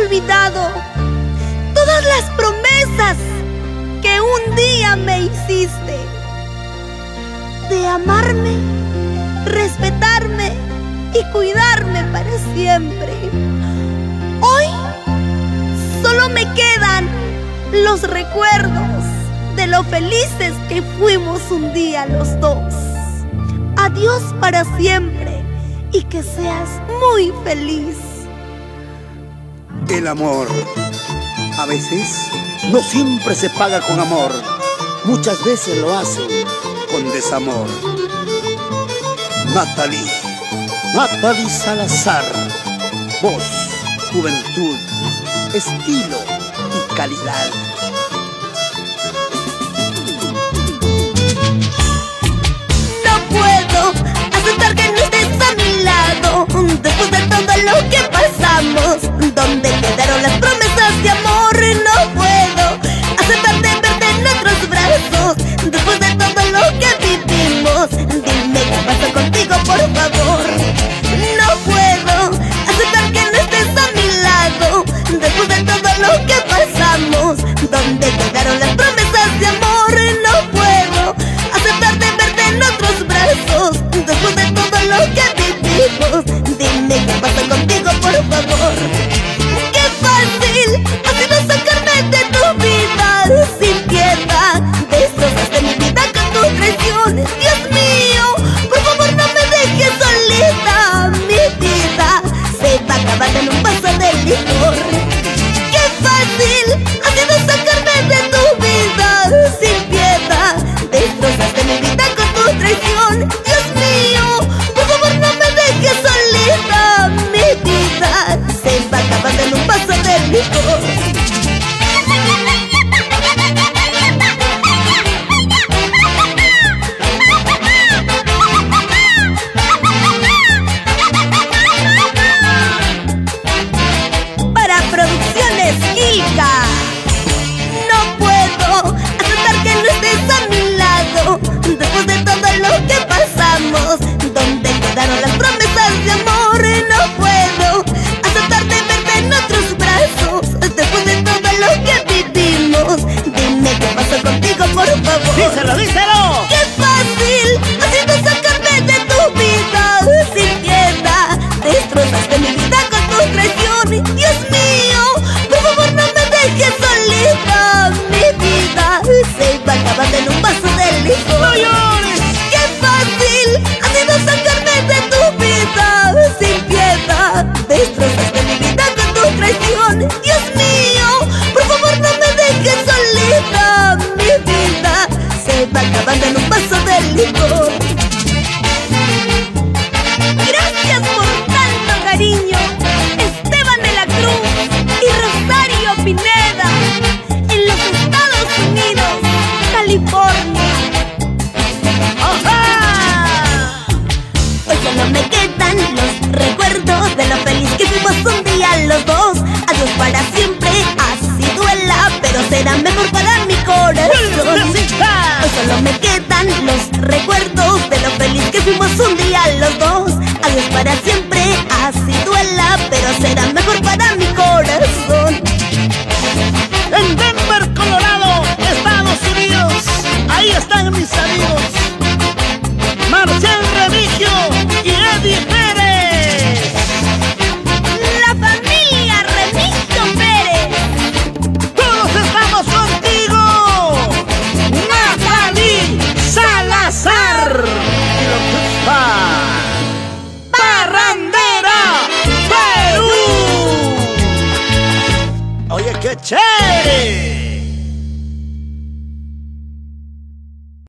olvidado todas las promesas que un día me hiciste de amarme, respetarme y cuidarme para siempre. Hoy solo me quedan los recuerdos de lo felices que fuimos un día los dos. Adiós para siempre y que seas muy feliz. El amor, a veces, no siempre se paga con amor. Muchas veces lo hacen con desamor. Nathalie Salazar. Voz, juventud, estilo y calidad. No puedo aceptar que no estés a mi lado después de todo lo que pasamos. ¿Dónde quedaron las promesas de amor? No puedo aceptar de verte en otros brazos después de todo lo que vivimos. Dime qué pasa contigo, por favor. No puedo aceptar que no estés a mi lado después de todo lo que pasamos. ¿Dónde quedaron las promesas de amor? No puedo aceptar de verte en otros brazos después de todo lo que vivimos. Dime qué pasa contigo, por favor. Qué fácil ha sido sacarme de tu vida sin piedad. Destrozaste mi vida con tus traiciones. Dios mío, por favor no me dejes solita. Mi vida se va a acabar en un vaso de licor. Qué fácil ha sido sacarme de tu vida sin piedad. Destrozaste mi vida con tus traiciones. Dios mío, por favor no me dejes solita. Mi vida se va a acabar en un vaso de licor. Para Producciones Ilka. No puedo aceptar que no estés a mi lado después de todo lo que pasamos. ¿Dónde quedaron las promesas de amor? No puedo aceptar de verte en otros brazos después de todo lo que vivimos. Dime qué pasa contigo, por favor. ¡Díselo, díselo! ¡Qué fácil ha sido sacarme de tu vida sin piedad! Destrozaste mi vida con tus traiciones. Dios mío, por favor no me dejes solita. Mi vida se va a acabar en un vaso de licor. ¡No llores! ¡Qué fácil ha sido sacarme de tu vida sin piedad! Destrozaste mi vida con tus traiciones. Dios mío, por favor no me dejes solita. Mi vida se va acabando en un vaso de licor. Gracias por tanto cariño, Esteban de la Cruz y Rosario Pineda, en los Estados Unidos, California. Hoy solo me quedan los recuerdos de lo feliz que fuimos un día los dos. Adiós para siempre, así duela, pero será mejor para mi corazón. Hoy solo me quedan los recuerdos de lo feliz que fuimos un día los dos. Adiós para siempre, así duela, pero será mejor para mi corazón. En Denver, Colorado, Estados Unidos, ahí están mis amigos Marcial Remigio y Eddie Pérez. La familia Remigio Pérez. Todos estamos contigo. Nathalie Salazar. Y lo que está Parrandera, Perú. Oye, qué chévere.